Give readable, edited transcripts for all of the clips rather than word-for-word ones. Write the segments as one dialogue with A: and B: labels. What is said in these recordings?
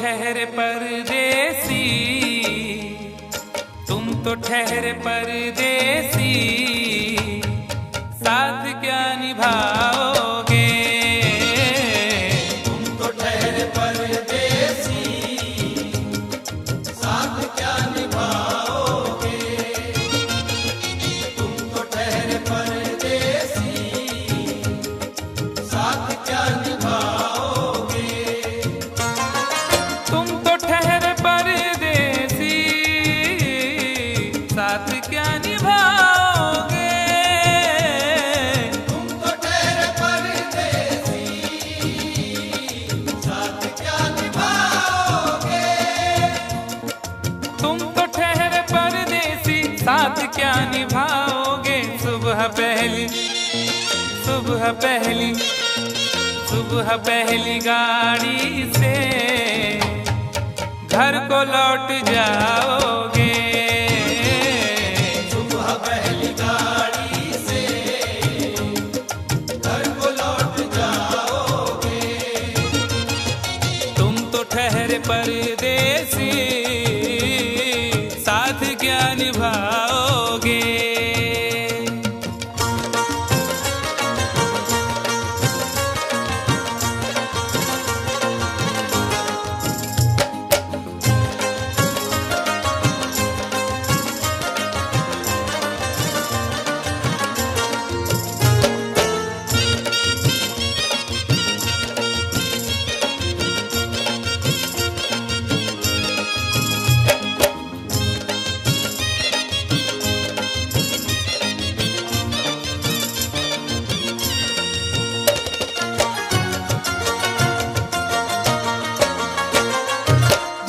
A: ठहरे परदेसी, तुम तो ठहरे परदेसी, साथ क्या निभाओगे?
B: तुम तो ठहरे परदेसी, साथ क्या निभाओगे? तुम तो ठहरे परदेसी, साथ क्या निभाओगे?
A: तुम तो ठहरे परदेसी, साथ क्या निभाओगे?
B: तुम तो ठहरे परदेसी, साथ क्या निभाओगे?
A: तुम तो ठहरे परदेसी, साथ क्या निभाओगे? सुबह पहली, सुबह पहली, सुबह पहली गाड़ी से घर को लौट जाओगे।
B: सुबह पहली गाड़ी से घर को लौट जाओगे।
A: तुम तो ठहरे परदेसी, साथ क्या निभाओगे?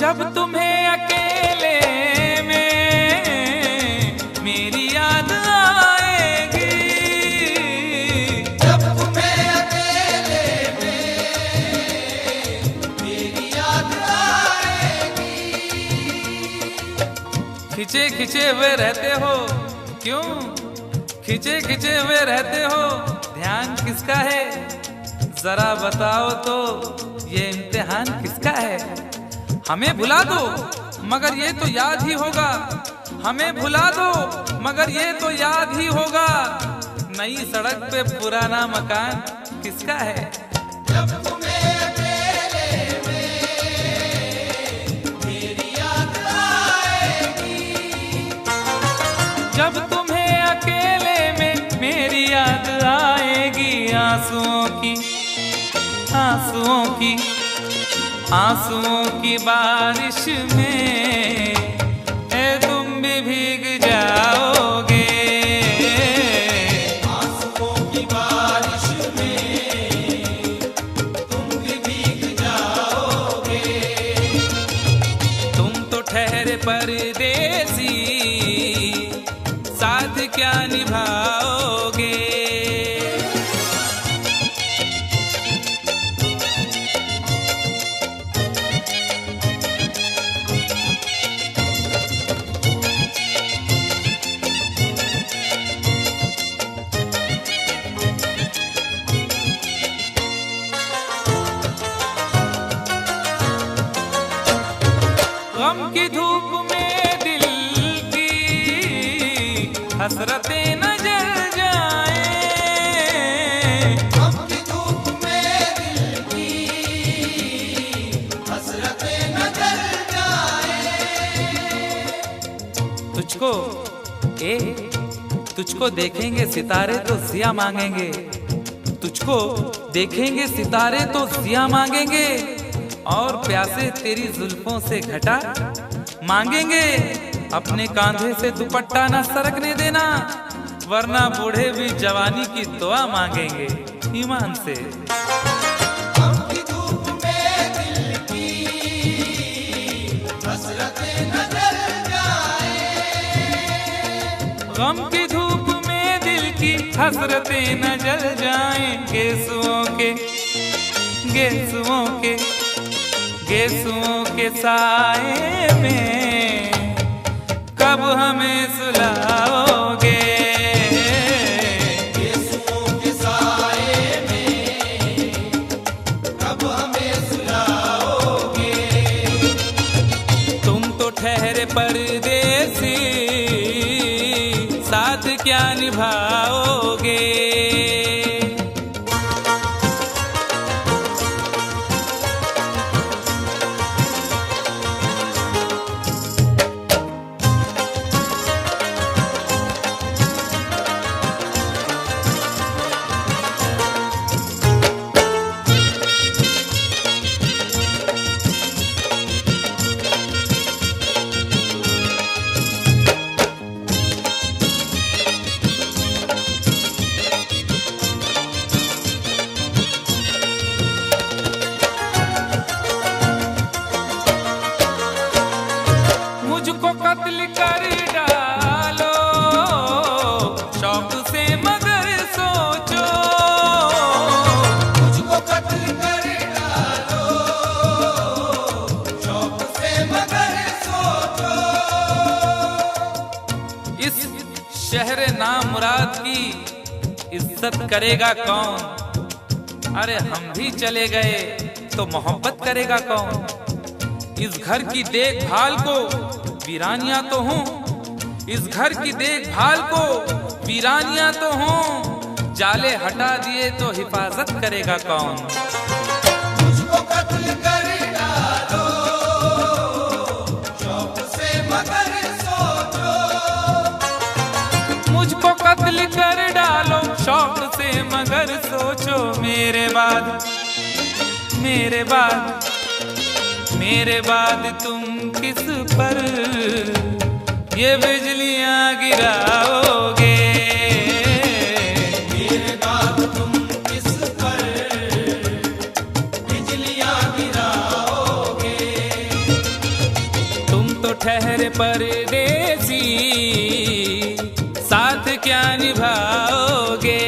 A: जब तुम्हें अकेले में मेरी याद आएगी,
B: जब तुम्हें अकेले में मेरी याद आएगी।
A: खिंचे खिंचे हुए रहते हो क्यों? खिंचे खिंचे हुए रहते हो, ध्यान किसका है? जरा बताओ तो, ये इम्तिहान किसका है? हमें भुला दो मगर ये तो याद ही होगा, हमें भुला दो मगर ये तो याद ही होगा। नई सड़क पे पुराना मकान किसका है?
B: जब तुम्हें अकेले में मेरी याद आएगी।
A: जब तुम्हें अकेले में मेरी याद आएगी, आंसुओं की, आंसुओं की, आंसुओं की बारिश में तुम भी भीग जाओगे।
B: आंसुओं की बारिश में तुम भी भीग जाओगे।
A: तुम तो ठहरे परदेसी, साथ क्या निभाओगे? गम की धूप में दिल की हसरतें न जल जाए।
B: गम की धूप में दिल की हसरतें न जल जाए।
A: तुझको तुझको देखेंगे सितारे तो जिया मांगेंगे, तुझको देखेंगे सितारे तो जिया मांगेंगे, और प्यासे तेरी जुल्फों से घटा मांगेंगे। अपने कांधे से दुपट्टा ना सरकने देना, वरना बूढ़े भी जवानी की दुआ मांगेंगे ईमान से।
B: गम की धूप में दिल की हसरतें न जल जाए।
A: गम की धूप में दिल की हसरतें न जल जाएं। गेसुओं के, गेसुओं के, गेसुओं के साए में कब हमें सुलाओगे?
B: गेसुओं के साए में कब हमें सुलाओगे?
A: क्या निभाओगे। मुझको कत्ल कर डालो शौक से मगर सोचो।
B: मुझको कत्ल कर डालो शौक से मगर सोचो।
A: इस शहर नामुराद की इज्जत करेगा कौन। अरे हम भी चले गए तो मोहब्बत करेगा कौन। इस घर की देखभाल को वीरानियां तो हूँ, इस घर की देखभाल को वीरानियां तो हूँ। जाले हटा दिए तो हिफाजत करेगा कौन।
B: मुझको कत्ल कर डालो शौक से मगर सोचो।
A: मुझको कत्ल कर डालो शौक से मगर सोचो। मेरे बाद मेरे बाद मेरे बाद तुम किस पर ये बिजलियां गिराओगे।
B: मेरे बाद तुम किस पर बिजलियां गिराओगे।
A: तुम तो ठहरे परदेसी साथ क्या निभाओगे।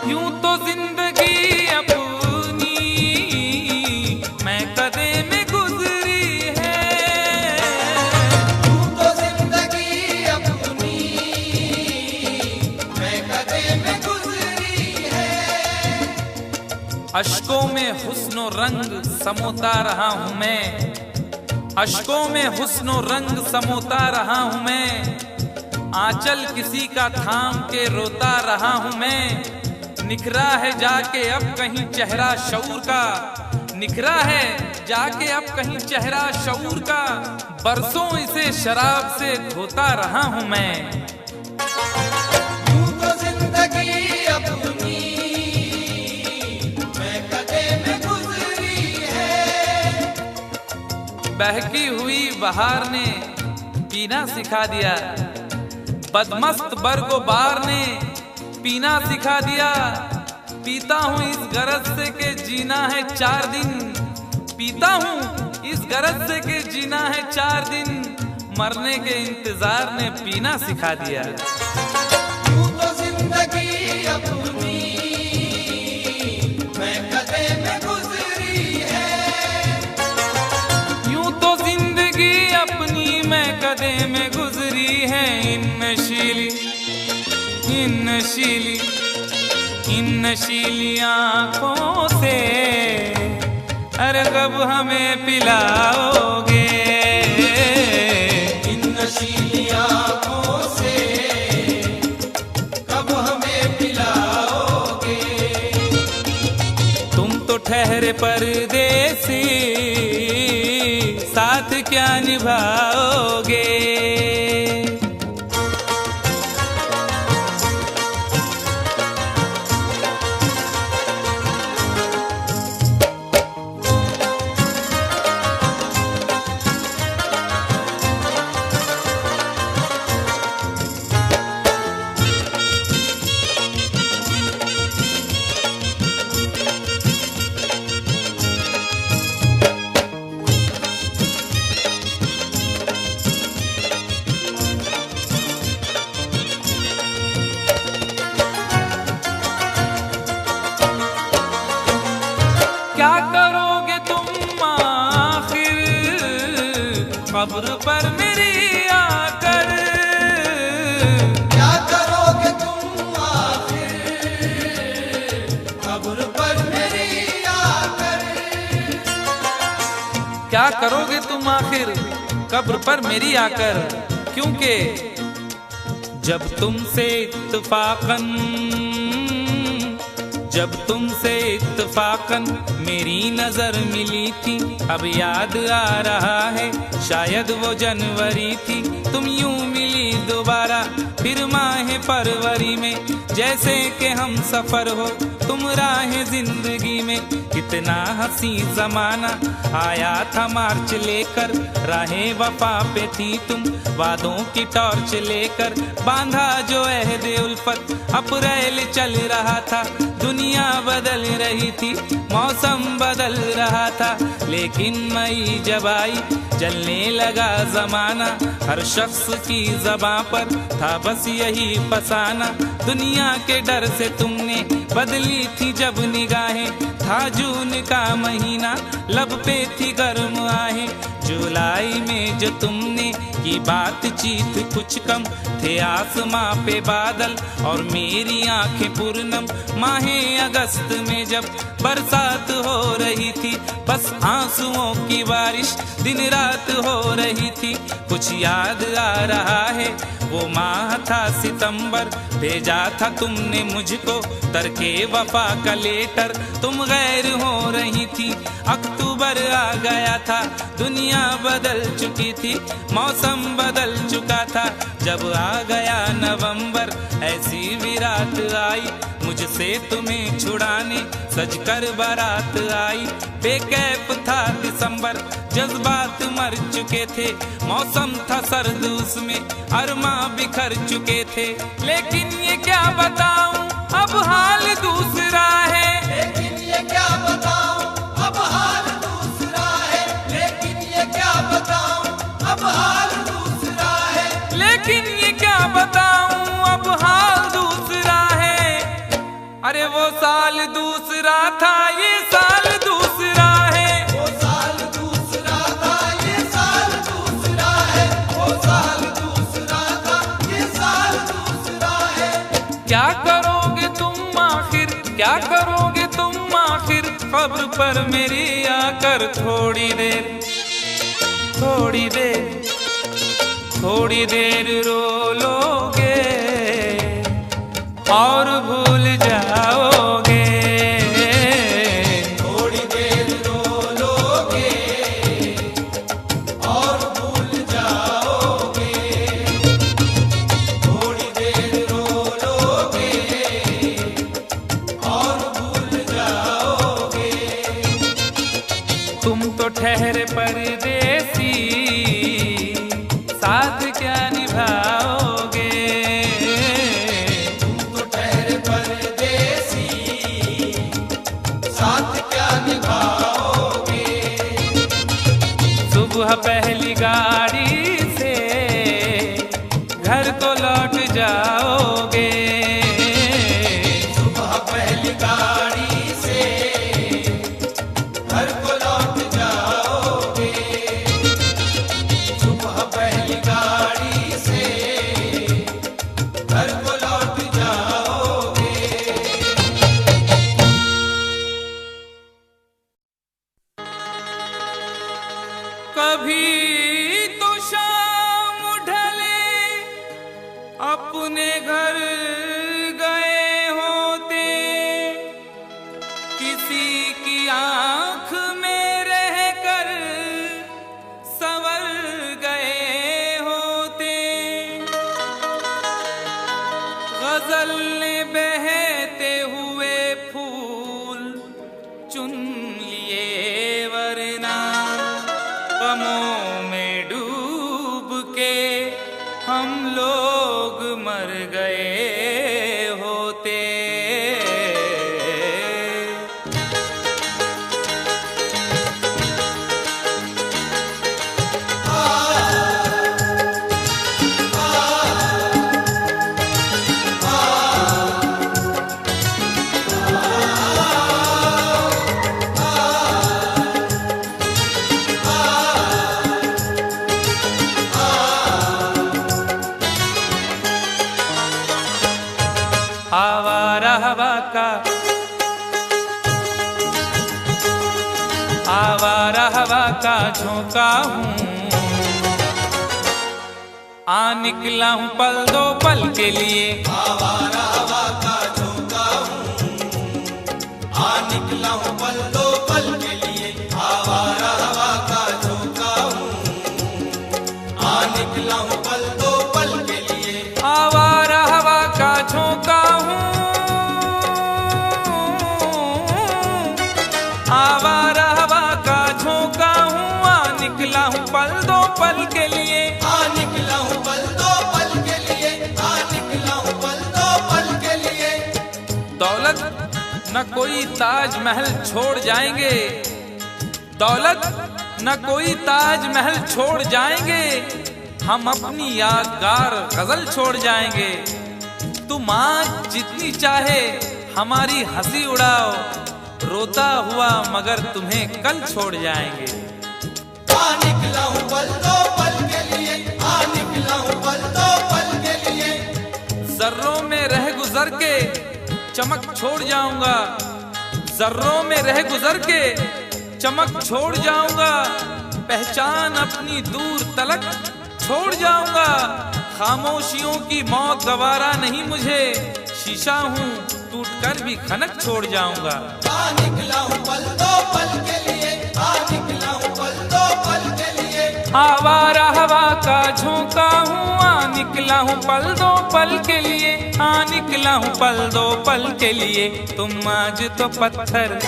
A: यूं तो जिंदगी अपनी मैं कदे में गुजरी है।
B: यूं तो जिंदगी अपनी मैं कदे में गुजरी है।
A: अश्कों में हुस्नो रंग समोता रहा हूं मैं। अश्कों में हुस्नो रंग समोता रहा हूं मैं। आंचल किसी का थाम के रोता रहा हूं मैं। निखरा है जाके अब कहीं चेहरा शऊर का। निखरा है जाके अब कहीं चेहरा शऊर का। बरसों इसे शराब से धोता रहा हूं मैं।
B: यूं तो जिंदगी अपनी मैं कदे में गुजरी है।
A: बहकी हुई बहार ने पीना सिखा दिया। बदमस्त बरगोबार ने पीना सिखा दिया। पीता हूँ इस गरज से के जीना है 4 दिन। पीता हूँ इस गरज से के जीना है 4 दिन। मरने के इंतजार ने पीना सिखा दिया।
B: यूं तो जिंदगी अपनी मैं कदे में गुजरी है।
A: यूं तो जिंदगी अपनी मैं कदे में गुजरी है। इन नशीली आंखों से अरे कब हमें पिलाओगे।
B: इन नशीली आंखों से कब हमें पिलाओगे।
A: तुम तो ठहरे परदेसी साथ क्या निभाओगे। कब्र पर मेरी आकर।
B: क्या करोगे तुम आखिर कब्र पर मेरी आकर।
A: क्या करोगे तुम आखिर कब्र पर मेरी आकर, क्योंकि जब तुमसे इत्तफाकन मेरी नजर मिली थी, अब याद आ रहा है शायद वो जनवरी थी। तुम यूं मिली दोबारा फिर माह फरवरी में, जैसे कि हम सफर हो तुम राह जिंदगी में। कितना हंसी जमाना आया था मार्च लेकर, राहे वफा पे थी तुम वादों की टॉर्च लेकर। बांधा जो अहद उल्फत अप्रैल चल रहा था, दुनिया बदल रही थी मौसम बदल रहा था। लेकिन मई जब आई चलने लगा जमाना, हर शख्स की ज़बां पर था बस यही फसाना। दुनिया के डर से तुमने बदली थी जब निगाहें, था जून का महीना लब पे थी गर्म आहें। जुलाई में जो तुमने की बातचीत कुछ कम थे आसमां पे बादल और मेरी आंखें पूर्णम। माहे अगस्त में जब बरसात हो रही थी, बस आंसुओं की बारिश दिन रात हो रही थी। कुछ याद आ रहा है वो माह था सितंबर, भेजा था तुमने मुझको तरके वफा का लेटर। तुम गैर हो रही थी, अक्टूबर आ गया था, दुनिया बदल चुकी थी, मौसम बदल चुका था। जब आ गया नवंबर ऐसी भी रात आई, मुझसे तुम्हें छुड़ाने सजकर बारात आई। बेकैफ था दिसंबर, जज्बात मर चुके थे, मौसम था सर्द उसमें अरमा बिखर चुके थे। लेकिन ये क्या बताऊं अब हाल दूसरा है,
B: लेकिन ये क्या बताऊं अब हाल दूसरा है। लेकिन ये क्या बताऊं अब हाल दूसरा है।
A: लेकिन ये क्या बताऊं अब हाल दूसरा है। अरे वो साल दूसरा था ये साल दूसरा है।
B: वो साल दूसरा था ये साल दूसरा है। वो साल दूसरा था ये साल दूसरा है।
A: क्या करोगे तुम आखिर, क्या करोगे तुम आखिर कब्र पर मेरी आकर। थोड़ी देर थोड़ी देर थोड़ी देर रो लोगे और भूल जाओगे।
B: थोड़ी देर रो लोगे और भूल जाओगे। थोड़ी देर रो लोगे और भूल जाओगे।
A: तुम तो ठहरे परदेसी, साथ क्या निभाओगे।
B: तुम तो ठहरे परदेसी, साथ क्या निभाओगे।
A: सुबह पहली गाड़ी से घर को लौट जाओगे।
B: सुबह पहली गाड़ी से घर को लौट जाओगे। सुबह पहली गाड़ी से घर को लौट जाओगे।
A: कभी तो शाम ढले अपने घर गए होते, किसी की आंख में रहकर संवर गए होते। गजल ने बहते हुए फूल चुन लिए, वरना गमों में डूब के हम लोग मर गए होते। आवारा हवा का, आवारा हवा का झोंका हूँ। आ निकला हूँ पल दो पल के लिए,
B: आवारा हवा का झोंका हूँ। आ निकला हूँ पल दो पल के लिए, आवारा हवा का झोंका हूँ। आ निकला हूँ पल दो पल के लिए,
A: आवारा हवा का झोंका हूँ। आवारा हवा का झोंका हूँ। आ निकला हूँ पल दो पल के लिए,
B: आ निकला हूँ पल दो पल के लिए, आ निकला हूँ पल दो पल के लिए।
A: दौलत न कोई ताजमहल छोड़ जाएंगे, दौलत न कोई ताजमहल छोड़ जाएंगे, हम अपनी यादगार गजल छोड़ जाएंगे। तुम आज जितनी चाहे हमारी हंसी उड़ाओ, रोता हुआ मगर तुम्हें कल छोड़ जाएंगे।
B: आ निकला हूँ पल दो पल के लिए, आ निकला हूँ पल दो पल के लिए।
A: जर्रों में रह गुजर के चमक छोड़ जाऊंगा, जर्रों में रह गुजर के चमक छोड़ जाऊंगा, पहचान अपनी दूर तलक छोड़ जाऊंगा। खामोशियों की मौत गवारा नहीं मुझे, शीशा हूँ टूट कर भी खनक छोड़ जाऊंगा।
B: आ निकला हूँ पल दो पल के लिए, आ निकला हूँ पल दो पल के लिए।
A: आवारा हवा का झोंका हूँ। आ निकला हूँ पल दो पल के लिए, आ निकला हूँ पल दो पल के लिए। तुम आज तो पत्थर,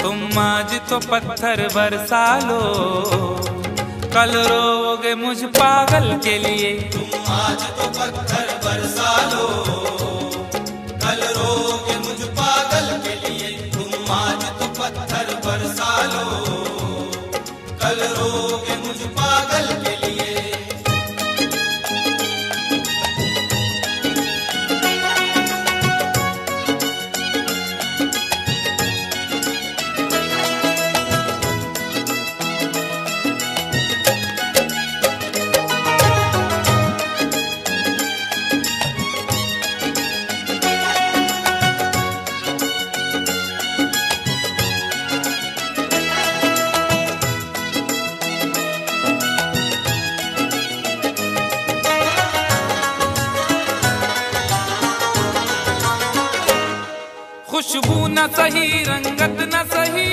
A: तुम आज तो पत्थर बरसा लो, कल रोगे मुझ पागल के लिए।
B: तुम आज तो पत्थर बरसा लो, कल रोगे मुझ पागल के लिए। तुम आज तो पत्थर बरसा लो, कल रोगे मुझ पागल के लिए।
A: खुशबू न सही, रंगत न सही,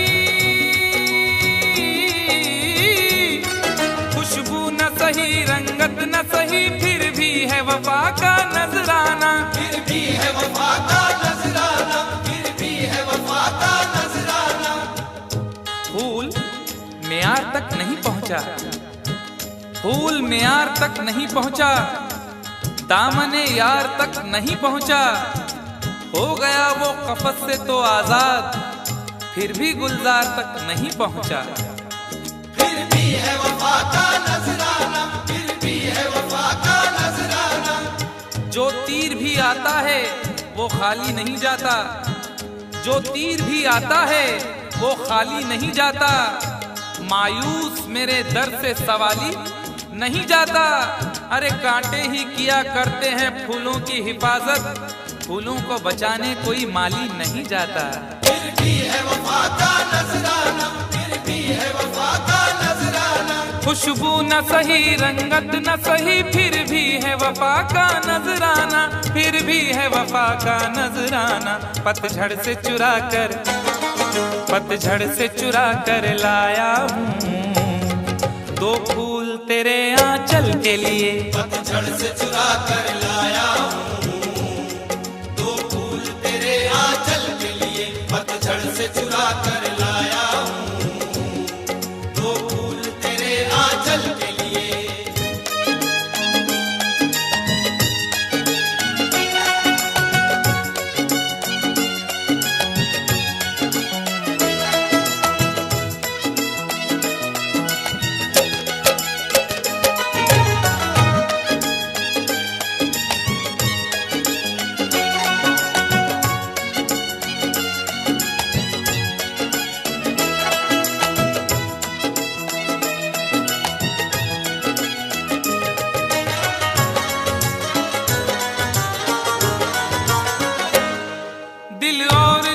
A: खुशबू न सही, रंगत न सही, फिर भी है वफा का नजराना।
B: फिर भी है वफा का नजराना, फिर भी है वफा का नजराना।
A: फूल मेयार तक नहीं पहुंचा, फूल मेयार तक नहीं पहुंचा, दामने यार तक नहीं पहुंचा, हो गया वो कफस से तो आजाद, फिर भी गुलजार तक नहीं पहुंचा।
B: फिर भी है वफा का नजराना, फिर भी है वफा का नजराना।
A: जो तीर भी आता है वो खाली नहीं जाता, जो तीर भी आता है वो खाली नहीं जाता, मायूस मेरे दर से सवाली नहीं जाता। अरे कांटे ही किया करते हैं फूलों की हिफाजत, फूलों को बचाने कोई माली नहीं जाता।
B: फिर भी है वफा का नजराना, फिर भी है वफा का नजराना।
A: खुशबू न सही, रंगत न सही, फिर भी है वफा का नजराना, फिर भी है वफा का नजराना। पतझड़ से चुरा कर, पतझड़ से चुरा कर लाया हूँ दो फूल तेरे आंचल के लिए।
B: पतझड़ से चुरा कर लाया हूँ दो फूल तेरे आंचल के लिए। पतझड़ से चुरा कर लाया हूँ दो फूल तेरे आंचल के लिए।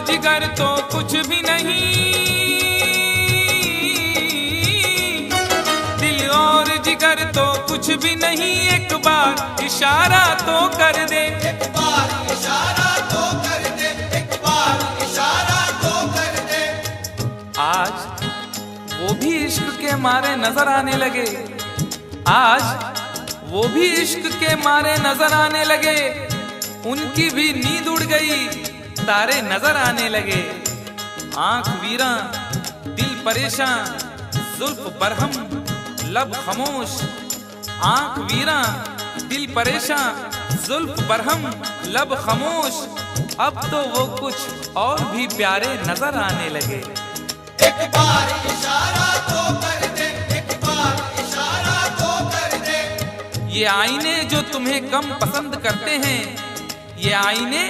A: जिगर तो कुछ भी नहीं, दिल और जिगर तो कुछ भी नहीं, एक बार इशारा तो कर दे,
B: एक बार इशारा तो कर दे, एक बार इशारा तो कर दे।
A: आज वो भी इश्क के मारे नजर आने लगे, आज वो भी इश्क के मारे नजर आने लगे, उनकी भी नींद उड़ गई, तारे नजर आने लगे। आंख वीरा दिल परेशान, जुल्फ बरहम लब खामोश, आंख वीरा दिल परेशान, जुल्फ बरहम लब खामोश, अब तो वो कुछ और भी प्यारे नजर आने लगे।
B: एक बार इशारा तो कर दे, एक बार इशारा तो कर दे।
A: ये आईने जो तुम्हें कम पसंद करते हैं, ये आईने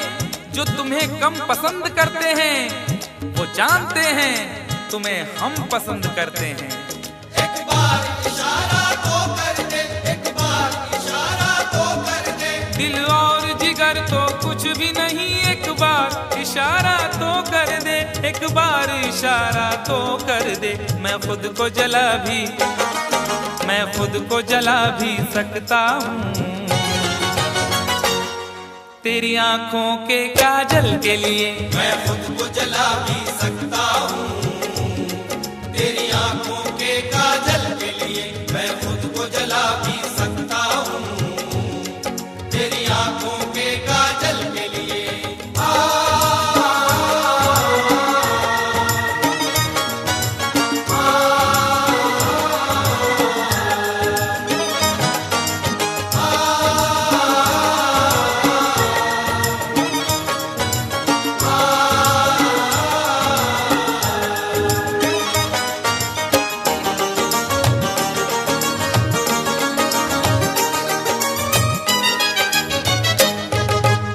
A: जो तुम्हें कम पसंद करते हैं, वो जानते हैं तुम्हें हम पसंद करते हैं।
B: एक बार इशारा तो कर दे, एक बार इशारा तो कर दे।
A: दिल और जिगर तो कुछ भी नहीं, एक बार इशारा तो कर दे, एक बार इशारा तो कर दे। मैं खुद को जला भी, मैं खुद को जला भी सकता हूँ तेरी आंखों के काजल के लिए,
B: मैं खुद को जला भी सकता हूँ तेरी आंखों के काजल के लिए, मैं खुद को जला भी सकता हूँ तेरी आंखों के काजल के लिए।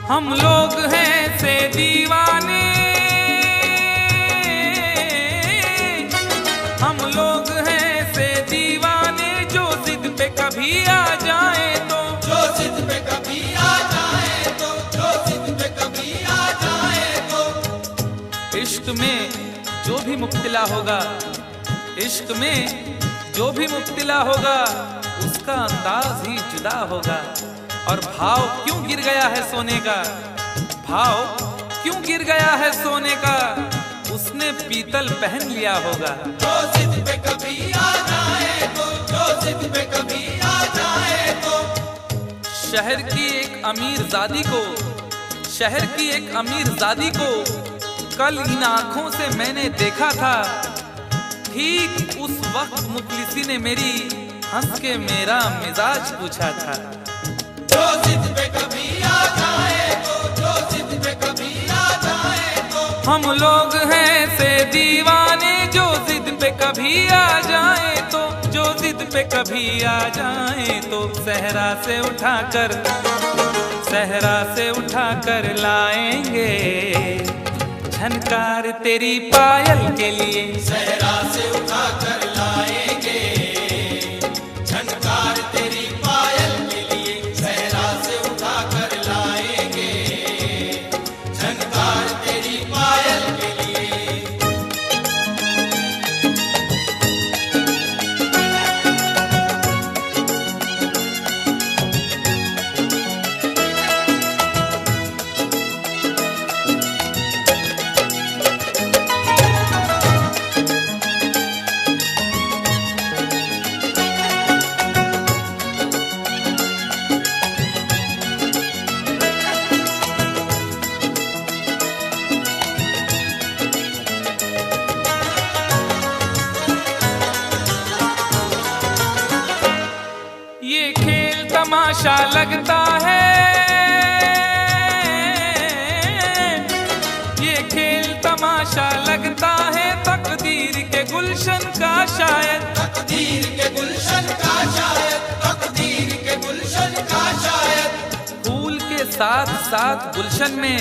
A: हम लोग हैं से दीवाने, हम लोग हैं से दीवाने, जो जिद पे कभी आ जाए तो,
B: जो जिद पे कभी आ जाए तो, जो जिद पे कभी आ जाए तो।
A: इश्क में जो भी मुब्तिला होगा, इश्क में जो भी मुब्तिला होगा, उसका अंदाज ही जुदा होगा। और भाव क्यों गिर गया है सोने का, भाव क्यों गिर गया है सोने का, उसने पीतल पहन लिया होगा।
B: जो जिद पे कभी आ जाए तो, जो जिद पे कभी आ जाए तो।
A: शहर की एक अमीर जादी को, शहर की एक अमीर जादी को कल इन आंखों से मैंने देखा था, ठीक उस वक्त मुखलिसी ने मेरी हंस के मेरा मिजाज पूछा था।
B: जो जिद पे कभी आ जाए तो, जो जिद पे कभी आ जाए तो।
A: हम लोग हैं से दीवाने, जो जिद पे कभी आ जाए तो, जो जिद पे कभी आ जाए तो। सहरा से उठाकर, सहरा से उठाकर लाएंगे झनकार तेरी पायल के लिए,
B: सहरा से उठा कर लाएंगे झनकार तेरी पायल के लिए, सहरा से उठा कर लाएंगे झनकार तेरी पायल के लिए।
A: तमाशा लगता है, ये खेल तमाशा लगता है, तकदीर के गुलशन का शायद,
B: तकदीर के गुलशन का शायद, तकदीर के गुलशन का शायद।
A: फूल के साथ साथ गुलशन में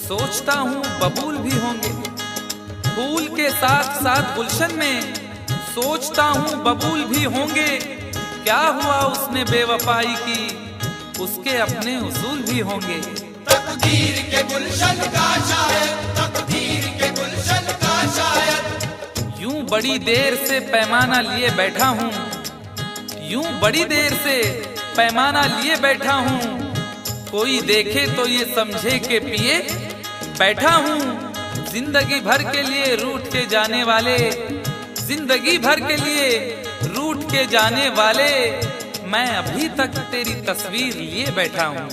A: सोचता हूँ बबूल भी होंगे, फूल के साथ साथ गुलशन में सोचता हूँ बबूल भी होंगे। क्या हुआ उसने बेवफाई की, उसके अपने उसूल भी होंगे।
B: तकदीर के गुलशन का शायद
A: बड़ी देर से पैमाना लिए बैठा हूँ, यूं बड़ी देर से पैमाना लिए बैठा हूँ, कोई देखे तो ये समझे के पिए बैठा हूँ। जिंदगी भर के लिए रूठ के जाने वाले, जिंदगी भर के लिए रूठ के जाने वाले, मैं अभी तक तेरी तस्वीर लिए बैठा हूँ।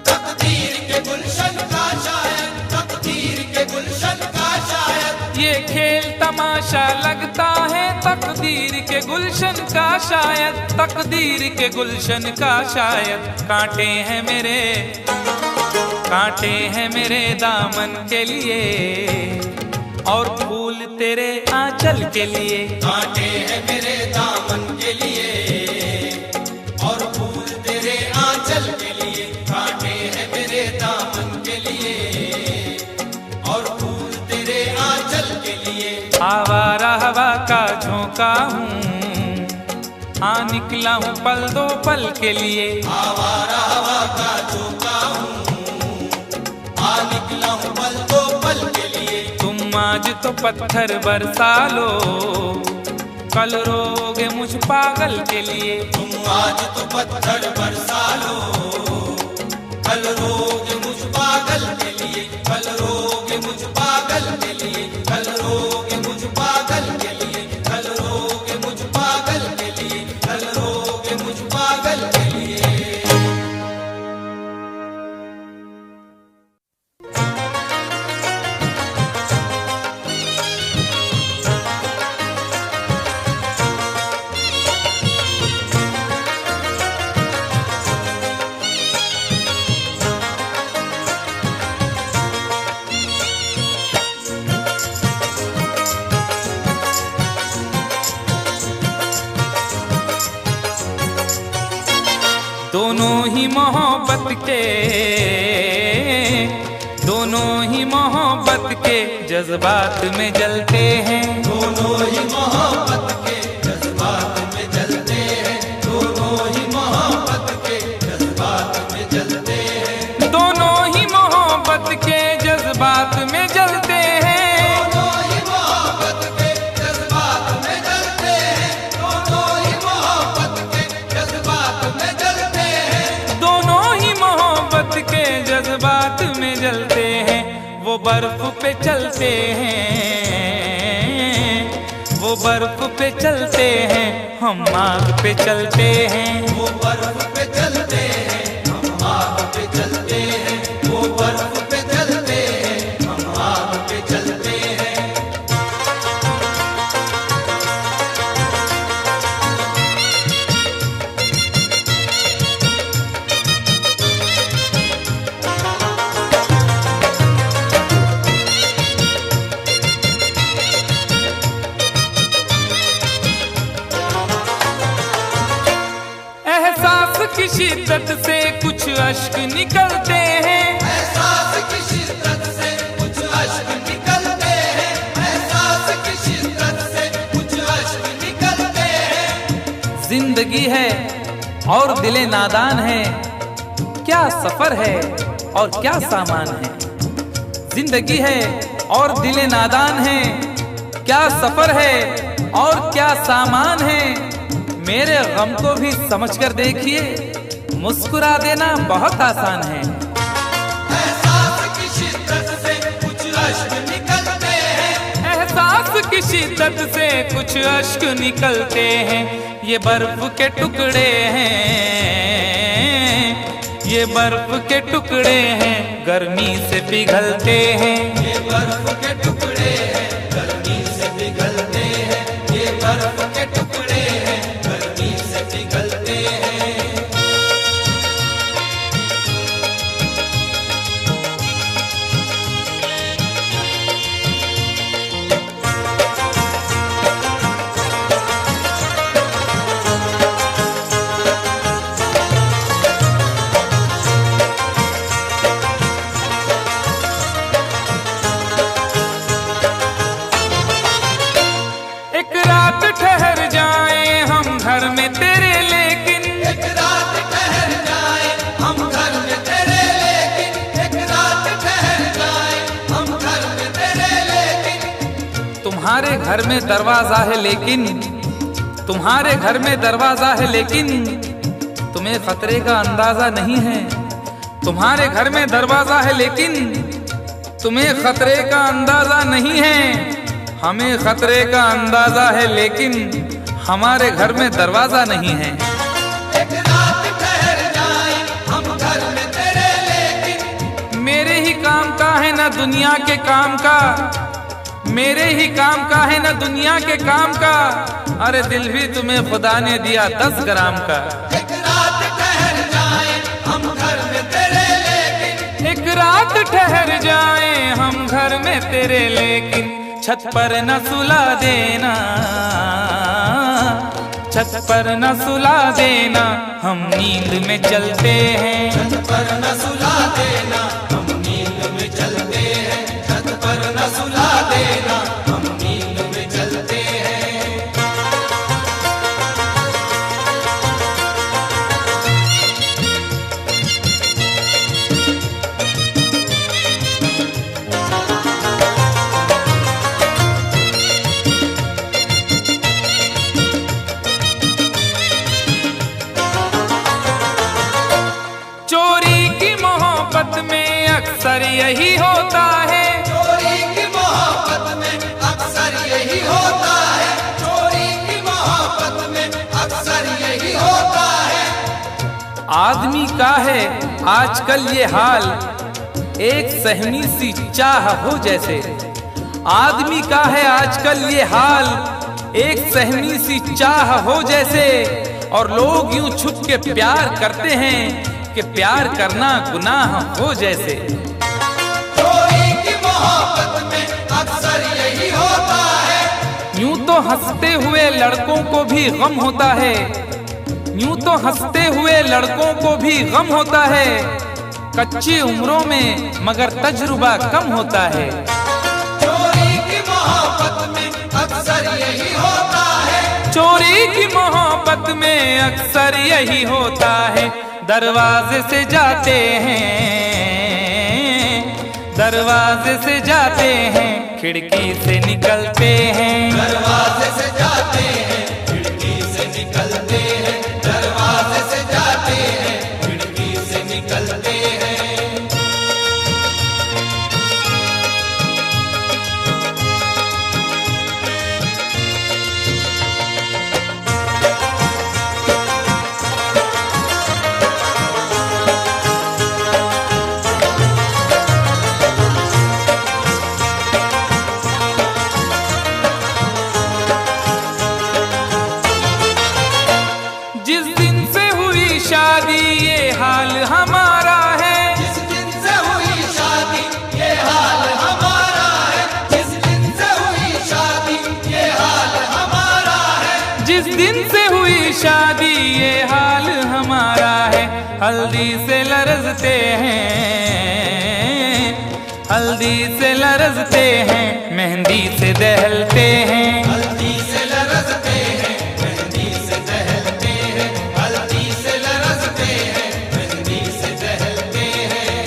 B: तकदीर के गुलशन का शायद, तकदीर के गुलशन का शायद,
A: ये खेल तमाशा लगता है तकदीर के गुलशन का शायद, तकदीर के गुलशन का शायद। कांटे हैं मेरे, कांटे हैं मेरे दामन के लिए, और फूल तेरे आंचल के लिए।
B: कांटे हैं मेरे दामन के लिए और फूल तेरे आंचल के लिए, कांटे हैं मेरे दामन के लिए और फूल तेरे आंचल के लिए।
A: आवारा हवा का झोंका हूँ, आ निकला हूँ पल दो पल के लिए।
B: आवारा हवा का झोंका हूँ, आ निकला हूँ पल दो पल के लिए।
A: तुम आज तो पत्थर बरसा लो, कल रोगे मुझ पागल के लिए।
B: तुम आज तो पत्थर बरसा लो, कल रोगे मुझ पागल के लिए, कल रोगे मुझ पागल के लिए, कल रोगे मुझ पागल के लिए, कल रोगे मुझ पागल के लिए, कल रोगे मुझ पागल के लिए।
A: दोनों ही मोहब्बत के, दोनों ही मोहब्बत के जज्बात में जलते हैं।
B: दोनों ही मोहब्बत के जज्बात में जलते हैं, दोनों ही मोहब्बत के जज्बात में जलते हैं,
A: दोनों ही मोहब्बत के जज्बात में जलते हैं,
B: दोनों ही मोहब्बत के जज्बात में जलते हैं, दोनों ही मोहब्बत के जज्बात में जलते हैं,
A: दोनों ही मोहब्बत के जज्बात में जलते हैं। वो बर्फ पे चलते हैं, वो बर्फ पे चलते हैं, हम आग पे चलते हैं।
B: वो बर्फ पे चलते हैं, हम आग पे चलते हैं, वो बर्फ पे चलते हैं, हम आग पे चलते हैं।
A: एहसास की शिद्दत से कुछ अश्क निकलते हैं,
B: एहसास की शिद्दत से कुछ अश्क निकलते हैं, एहसास की शिद्दत से कुछ अश्क निकलते हैं।
A: जिंदगी है और दिले नादान है, क्या सफर है और क्या सामान है। जिंदगी है और दिले नादान है, क्या सफर है और क्या सामान है। मेरे गम को भी समझकर देखिए, मुस्कुरा देना बहुत आसान है।
B: एहसास की शिद्दत से कुछ अश्क निकलते हैं,
A: एहसास की शिद्दत से कुछ अश्क निकलते हैं। ये बर्फ के टुकड़े हैं, ये बर्फ के टुकड़े हैं, गर्मी से पिघलते हैं।
B: ये बर्फ के टुकड़े हैं, गर्मी से पिघलते हैं, ये बर्फ के टुकड़े हैं, गर्मी से पिघलते हैं।
A: तुम्हारे घर में दरवाजा है लेकिन तुम्हारे घर में दरवाजा है लेकिन तुम्हें खतरे का अंदाजा नहीं है। तुम्हारे घर में दरवाजा है लेकिन तुम्हें खतरे का अंदाजा नहीं है। हमें खतरे का अंदाजा है लेकिन हमारे घर में दरवाजा नहीं है।
B: एक रात ठहर जाए हम घर में तेरे लेकिन
A: मेरे ही काम का है ना दुनिया के काम का, मेरे ही काम का है ना दुनिया के काम का। अरे दिल भी तुम्हें खुदा ने दिया 10 ग्राम का।
B: एक रात ठहर जाए हम घर में तेरे लेकिन
A: एक रात ठहर जाए हम घर में तेरे लेकिन छत पर न सुला देना, छत पर न सुला देना, हम नींद में चलते हैं।
B: छत पर न सुला देना हम नींद में चलते हैं। छत पर न सुला देना हम नींद में चलते हैं।
A: चोरी की मोहब्बत में अक्सर यही होता है।
B: चोरी की मोहब्बत में अक्सर यही होता है। चोरी की मोहब्बत में अक्सर यही होता है।
A: आदमी का है आजकल ये हाल, एक सहमी सी चाह हो जैसे। आदमी का है आजकल ये हाल, एक सहमी सी चाह हो जैसे। और लोग यूं छुप के प्यार करते हैं कि प्यार करना गुनाह हो जैसे।
B: चोरी की मोहब्बत में अक्सर यही होता है।
A: यूं तो हंसते हुए लड़कों को भी गम होता है, यूं तो हंसते हुए लड़कों को भी गम होता है। कच्ची उम्रों में मगर तजुर्बा कम होता है।
B: चोरी की मोहब्बत में अक्सर यही होता है।
A: चोरी की मोहब्बत में अक्सर यही होता है। दरवाजे से जाते हैं, दरवाजे से जाते हैं, खिड़की से निकलते हैं।
B: दरवाजे से जाते हैं खिड़की से निकलते हैं। दरवाजे से जाते हैं खिड़की से निकलते हैं।
A: जिस दिन से हुई शादी ये हाल हमारा है।
B: जिस दिन से हुई शादी ये हाल हमारा है। जिस दिन से हुई शादी ये हाल हमारा है।
A: जिस दिन से हुई शादी ये हाल हमारा है। हल्दी से लरजते हैं, हल्दी से लरजते हैं, मेहंदी से दहलते हैं।
B: हल्दी से लरजते हैं मेहंदी से दहलते हैं। हल्दी से लरजते हैं मेहंदी से दहलते हैं।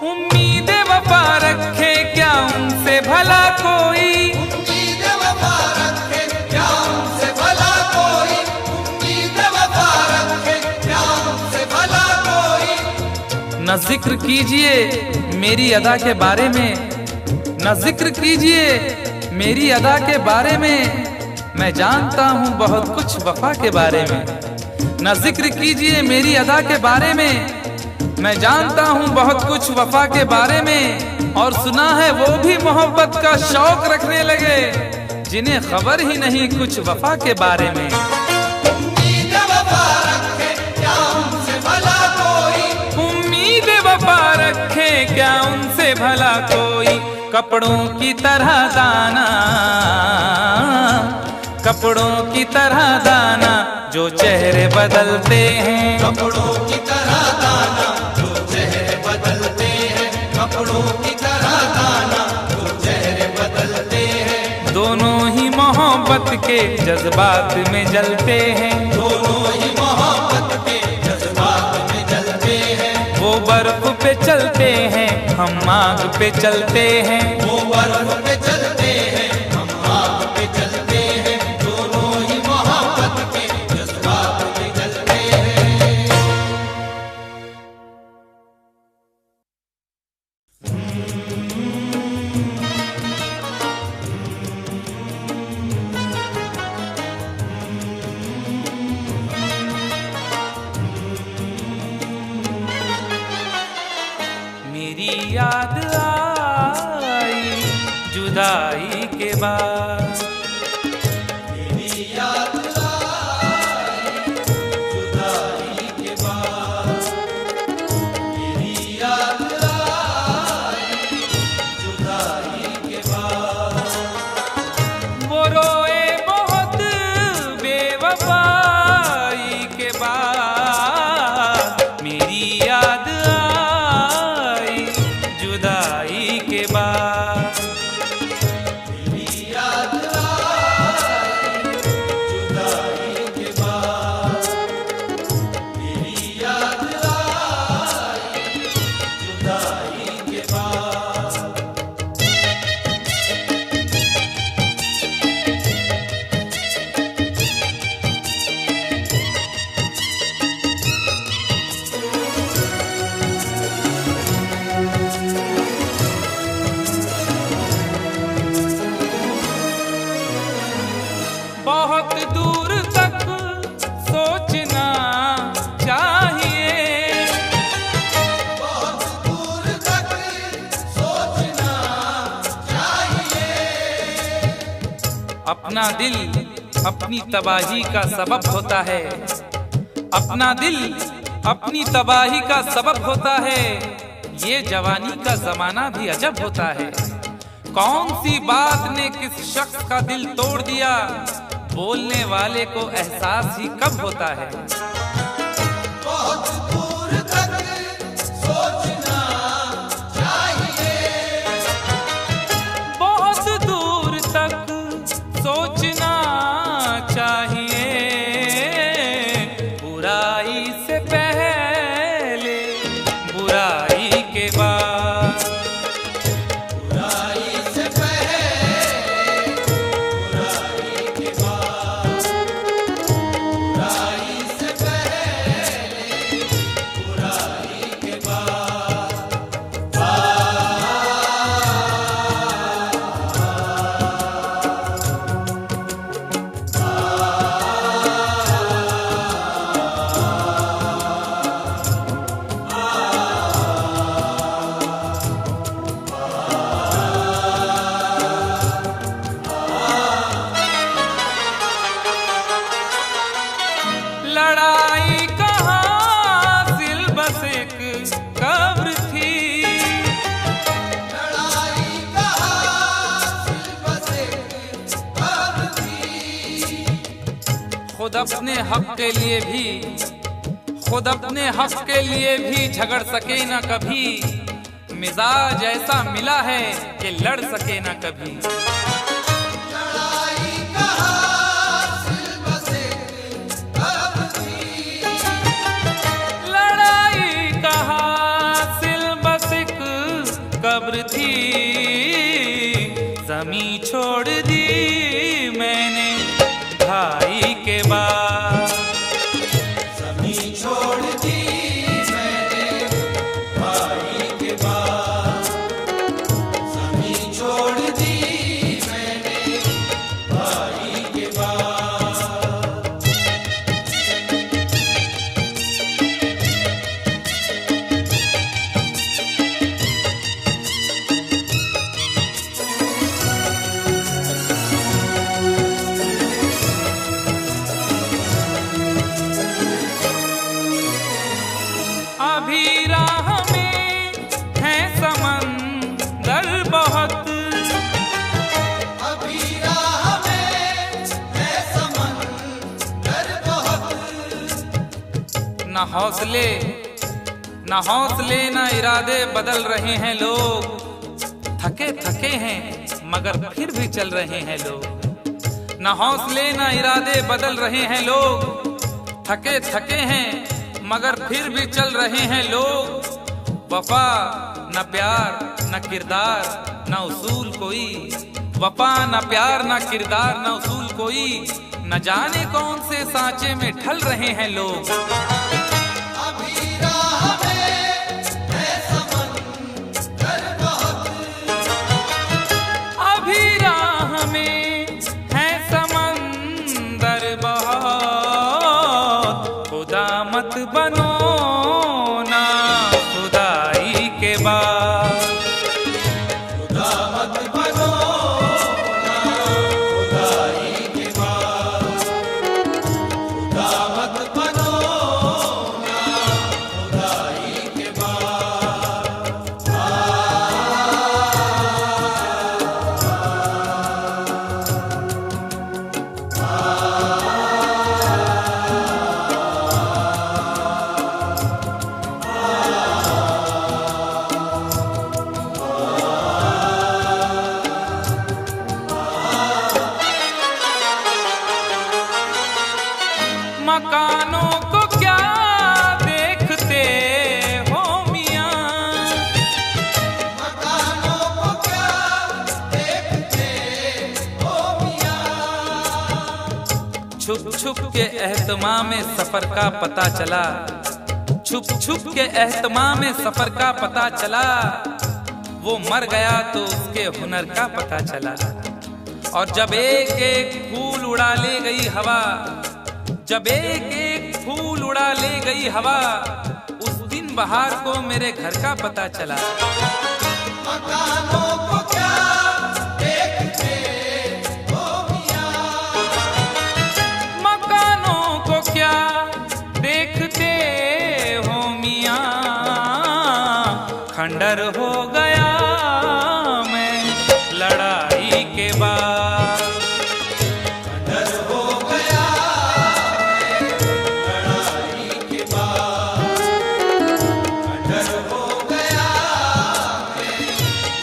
A: उम्मीद वफा रखे क्या उनसे भला कोई।
B: उम्मीद वफा रखे क्या उनसे भला कोई। उम्मीद वफा रखे क्या उनसे भला कोई।
A: न जिक्र कीजिए मेरी अदा के बारे में, न जिक्र कीजिए मेरी अदा के बारे में। मैं जानता हूँ बहुत कुछ वफा के बारे में। न जिक्र कीजिए मेरी अदा के बारे में। मैं जानता हूँ बहुत कुछ वफा के बारे में। और सुना है वो भी मोहब्बत का शौक रखने लगे जिन्हें खबर ही नहीं कुछ वफा के बारे में।
B: उम्मीद वफा रखे क्या उनसे भला कोई।
A: उम्मीद वफा रखे क्या उनसे भला कोई। कपड़ों की तरह दाना, कपड़ों की तरह दाना, जो चेहरे बदलते हैं।
B: कपड़ों की तरह दाना जो चेहरे बदलते
A: के जज्बात में जलते हैं,
B: दोनों ही मोहब्बत के जज्बात में जलते हैं।
A: वो बर्फ पे चलते हैं, हम आग पे चलते हैं।
B: वो बर्फ पे चलते हैं, हम आग पे चलते हैं। दोनों ही मोहब्बत के जज्बात में जलते हैं।
A: मेरी याद आई जुदाई के बाद,
B: मेरी याद आई जुदाई के बाद। मेरी याद आई जुदाई के बाद।
A: वो रोए बहुत बेवफाई के बाद। मेरी याद आई जुदाई के बाद।
B: मेरी याद आई जुदाई के बाद। मेरी याद आई जुदाई के बाद।
A: बहुत दूर तक सोचना चाहिए,
B: बहुत दूर तक सोचना चाहिए।
A: अपना दिल अपनी तबाही का सबब होता है। अपना दिल अपनी तबाही का सबब होता है। ये जवानी का जमाना भी अजब होता है। कौन सी बात ने किस शख्स का दिल तोड़ दिया, बोलने वाले को एहसास ही कब होता है।
B: बहुत दूर तक सोचना चाहिए।
A: बहुत दूर तक सोचना चाहिए। बुराई से पहले बुराई के बाद।
B: बुराई से पहले बुराई के बाद। बुराई से पहले बुराई के बाद।
A: लड़ाई कहाँ सिल बस एक कब्र थी।
B: लड़ाई कहाँ सिर्फ एक कब्र थी।
A: खुद अपने हक के लिए भी, खुद अपने हक के लिए भी झगड़ सके ना कभी। मिजाज ऐसा मिला है कि लड़ सके ना कभी।
B: लड़ाई कहाँ सिर्फ एक कब्र थी।
A: लड़ाई कहाँ सिल बस एक कब्र थी। जमी छोड़ दी मैंने भाई के बाद।
B: ज़मीं छोड़ दी मैंने भाई के बाद। ज़मीं छोड़ दी मैंने भाई के बाद।
A: अभी राह में है समंदर बहुत।
B: अभी राह में है समंदर बहुत।
A: न हौसले न इरादे बदल रहे हैं लोग। थके थके हैं मगर फिर भी चल रहे हैं लोग। न हौसले न इरादे बदल रहे हैं लोग, थके थके हैं मगर फिर भी चल रहे हैं लोग। वफा न प्यार न किरदार न उसूल कोई, वफा न प्यार न किरदार न उसूल कोई, न जाने कौन से सांचे में ढल रहे हैं लोग।
B: अभी राह में है समंदर बहुत,
A: अभी राह में है समंदर बहुत, खुदा मत बनो ना खुदाई के बाद,
B: खुदा मत बनो ना खुदाई के बाद, खुदा मत बनो ना खुदाई के बाद।
A: मकानों को क्या देखते हो मियां,
B: मकानों को क्या देखते हो मियां,
A: छुप छुप के एहतमाम में सफर का पता चला, छुप छुप के एहतमाम में सफर का पता चला। वो मर गया तो उसके हुनर का पता चला। और जब एक एक फूल उड़ा ले गई हवा, जब एक एक फूल उड़ा ले गई हवा, उस दिन बहार को मेरे घर का पता चला।
B: मकानों को क्या देखते हो मियां,
A: मकानों को क्या देखते हो मियां, खंडर हो गया मैं लड़ाई के बाद,
B: डर हो गया लड़ाई के बाद, डर हो गया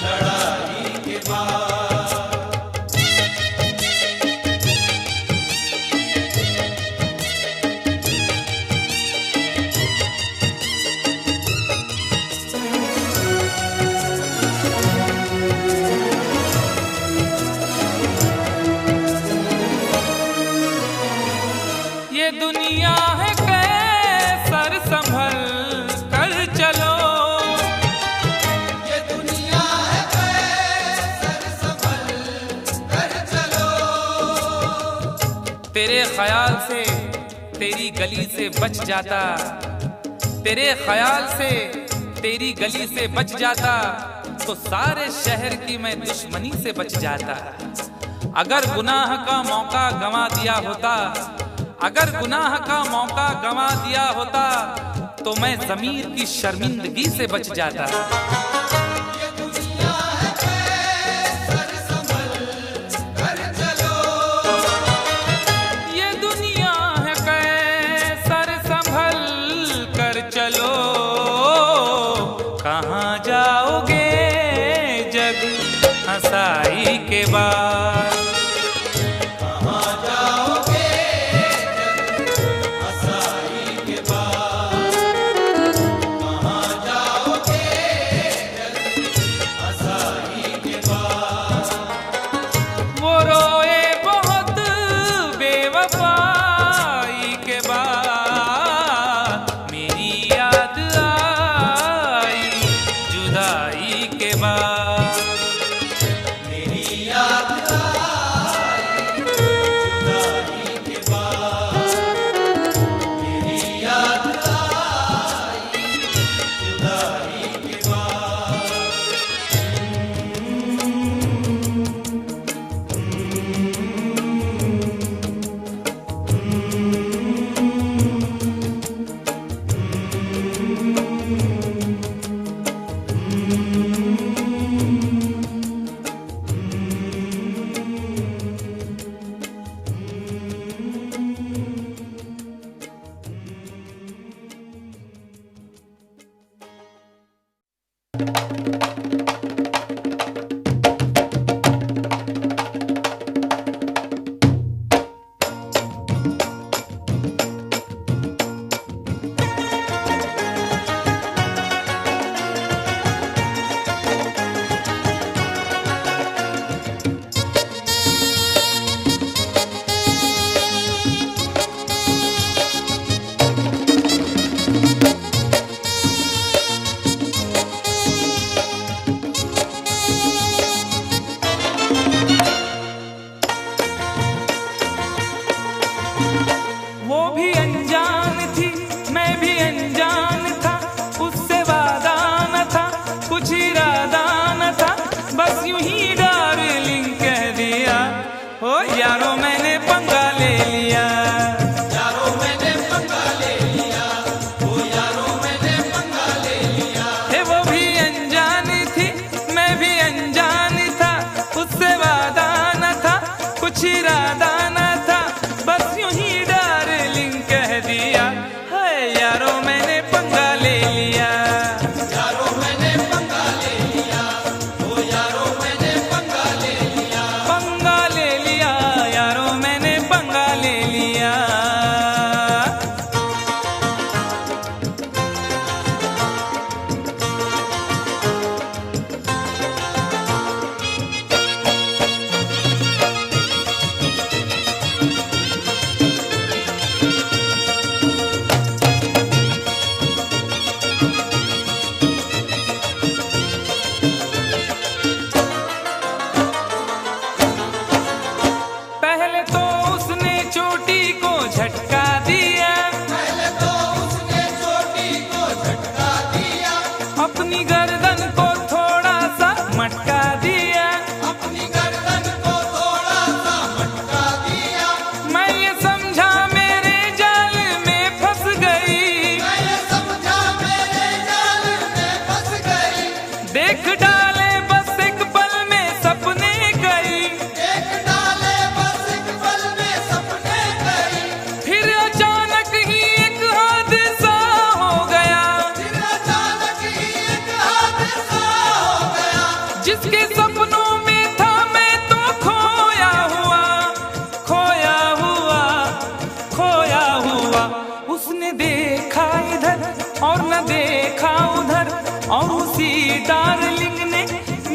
B: लड़ाई के बाद।
A: ये दुनिया है कैसर संभल कर चलो,
B: ये दुनिया है कैसर संभल कर चलो,
A: तेरे ख्याल से तेरी गली से बच जाता, तेरे ख्याल से तेरी गली से बच जाता, तो सारे शहर की मैं दुश्मनी से बच जाता। अगर गुनाह का मौका गंवा दिया होता, अगर गुनाह का मौका गंवा दिया होता, तो मैं ज़मीर की शर्मिंदगी से बच जाता।
B: ये दुनिया है कैसर संभल कर चलो,
A: ये दुनिया है कैसर संभल कर चलो, कहाँ जाओगे जग हंसाई के बाद,
B: कहाँ जाओगे जग हंसाई के बाद, कहाँ जाओगे जग हंसाई के बाद।
A: वो रोए बहुत बेवफाई के बाद, मेरी याद आई जुदाई के बाद,
B: मेरी याद आई जुदाई के बाद, मेरी याद आई जुदाई के बाद।
A: यारो मैंने पंगा ले लिया।
B: यारो मैंने पंगा ले लिया, ओ यारो मैंने पंगा ले लिया।
A: पंगा ले लिया यारो मैंने पंगा ले लिया। पहले तो उसने चोटी को झटका दिया,
B: पहले तो उसने चोटी को झटका दिया,
A: अपनी गर्दन को थोड़ा सा मटका दिया।
B: अपनी गर्दन को थोड़ा सा मटका दिया।
A: मैं ये समझा मेरे जाल में फंस गई,
B: मैं ये समझा मेरे जाल में फंस गई।
A: देख डाले बस एक पल में सपने गई।
B: एक डाले बस एक पल में सपने गई।
A: फिर अचानक ही एक हादसा हो गया,
B: फिर अचानक ही एक हादसा हो गया।
A: जिसके सपनों में था मैं तो खोया हुआ, खोया हुआ, खोया हुआ। उसने देखा इधर और न देखा उधर, और उसी डार्लिंग ने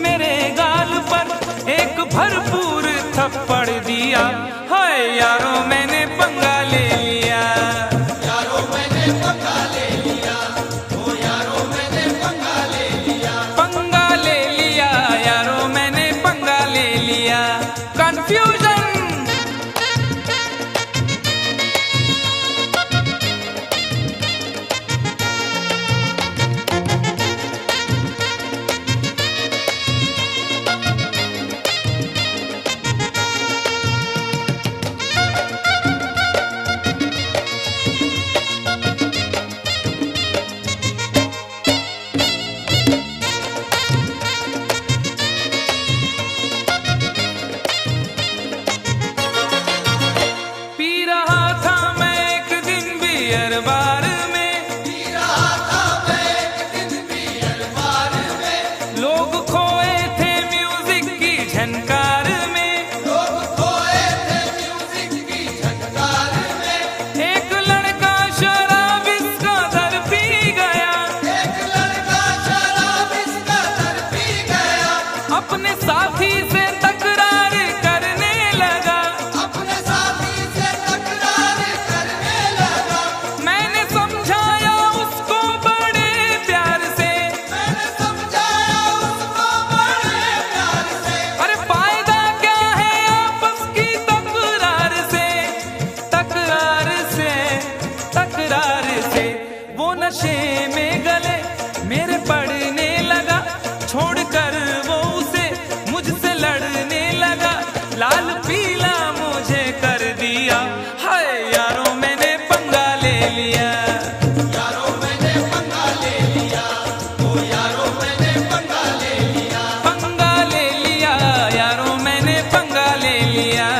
A: मेरे गाल पर एक भरपूर थप्पड़ दिया। हाय यारो मैंने पंगा ले लिया।
B: यारो मैंने पंगा ले लिया, ओ यारो मैंने पंगा ले लिया।
A: पंगा ले लिया यारो मैंने पंगा ले लिया। कंफ्यूजन पी रहा था मैं एक दिन बियर बार में,
B: पी रहा था मैं एक दिन बियर बार में।
A: लोग खोए थे म्यूजिक की झनकार में।
B: लोग खोए थे म्यूजिक की झनकार में।
A: एक लड़का शराब इसका दर पी गया,
B: एक लड़का शराब इसका दर पी गया।
A: अपने साथी से तकरार करने लगा।
B: अपने साथी से तकरार करने लगा।
A: मैंने समझाया उसको बड़े प्यार से,
B: मैंने समझाया उसको बड़े प्यार से।
A: अरे फायदा क्या है आपस की तकरार से, तकरार से, तकरार से। वो नशे में गले मेरे पड़ने लगा, छोड़कर वो उसे मुझसे लड़ने लगा। लाल पीला मुझे कर दिया। हाय यारो मैंने पंगा ले लिया।
B: यारो मैंने पंगा ले लिया, ओ यारो मैंने पंगा ले लिया।
A: पंगा ले लिया यारो मैंने पंगा ले लिया।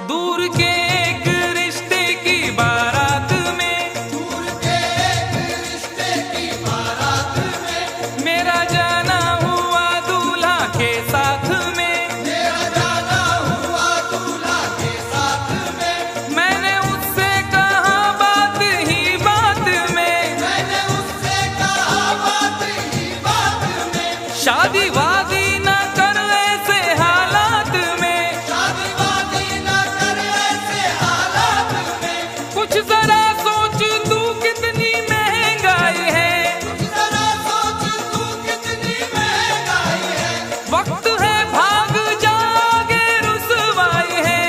A: दूर के एक रिश्ते की बारात में,
B: दूर के एक रिश्ते की बारात में।
A: मेरा जाना हुआ दूल्हा के साथ में।
B: मेरा जाना हुआ दूल्हा के साथ में।
A: मैंने उससे कहा बात ही बात में,
B: मैंने उससे कहा बात ही बात में।
A: शादी वादी न कर ऐसे हालात में।
B: शादी वादी न कर ऐसे हालात में।
A: कुछ जरा सोच तू कितनी महंगाई है,
B: जरा सोच तू कितनी महंगाई है।
A: वक्त है भाग जागे, रुसवाई है,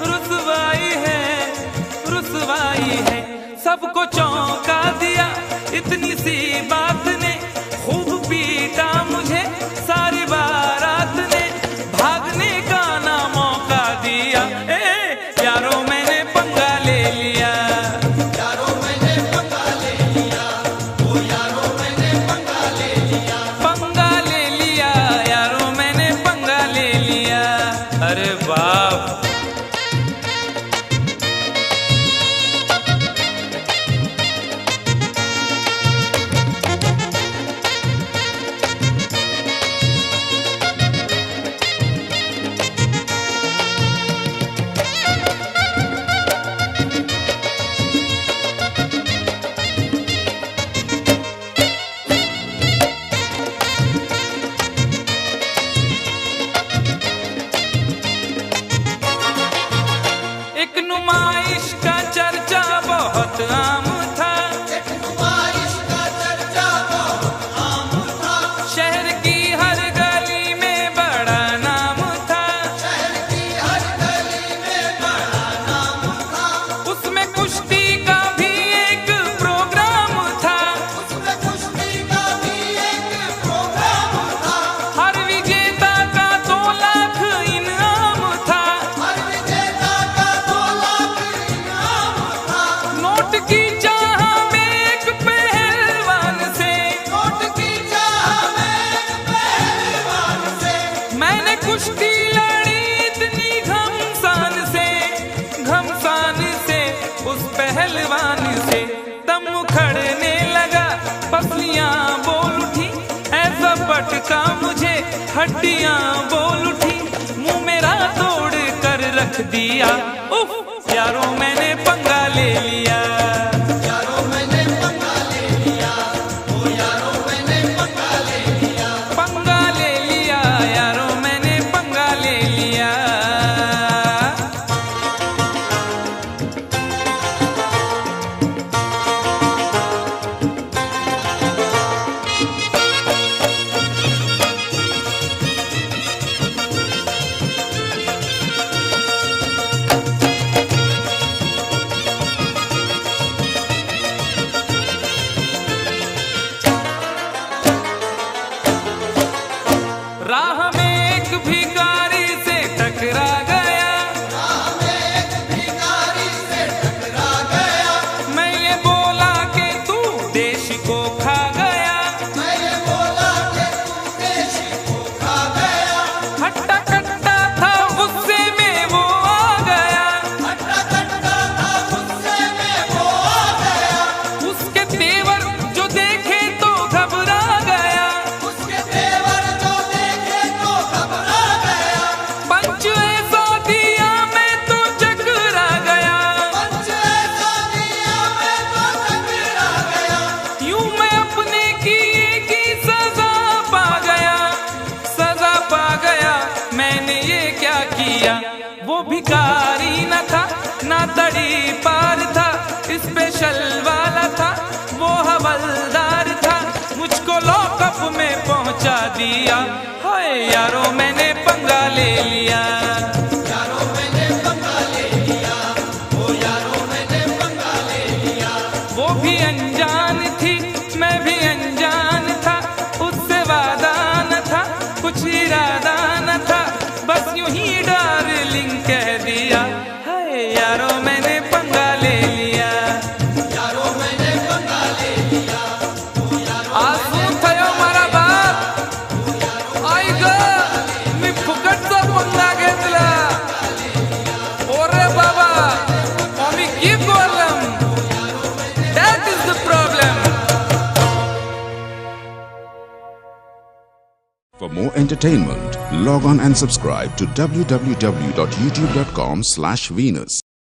A: रुसवाई है, रुसवाई है। सबको चौंका दिया इतनी सी बात ने, खूब हड्डियां बोल उठी, मुंह मेरा तोड़ कर रख दिया। उफ, यारों मैंने पंगा ले लिया।
B: यारों मैंने पंगा ले लिया, ओ यारों मैंने पंगा ले लिया।
A: पंगा ले लिया, यारों मैंने पंगा ले लिया। राह में एक भिखारी से टकरा गया,
B: राह में एक भिखारी से टकरा गया।
A: मैं ये बोला कि तू देश को खा गया।
B: मैं ये बोला कि तू देश को खा गया।
A: हट्टा कट्टा था गुस्से में वो आ गया,
B: हट्टा कट्टा था गुस्से में वो आ गया।
A: उसके तेवर जो देखे तो घबरा गया।
B: उसके तेवर जो देखे तो घबरा गया।
A: पंच ऐसा दिया मैं तो चकरा गया,
B: पंच ऐसा दिया मैं तो टकरा गया।
A: यूं मैं अपने किए की सजा पा गया। सजा पा गया, मैंने ये क्या किया। वो भिखारी न था ना तड़ी पार था, स्पेशल वाला था वो हवलदार था। मुझको लॉकअप में पहुंचा दिया। हाय यारों मैंने पंगा ले लिया।
B: यारों मैंने पंगा ले लिया, ओ यारों मैंने पंगा ले लिया।
A: वो भी अनजान थी, मैं भी अनजान था। उससे वादा न था, कुछ इरादा न था, बस यूं ही डार्लिंग कह दिया। हाय यारों मैंने पंगा ले लिया।
B: यारों मैंने पंगा ले लिया, ओ यारों
A: आसू थयो मारा बाप, आई ग मी फुकटचा पंगा घेतला. ओरे बाबा, आम्ही की बोलम, that is the problem.
C: For more entertainment, log on and subscribe to www.youtube.com/Venus.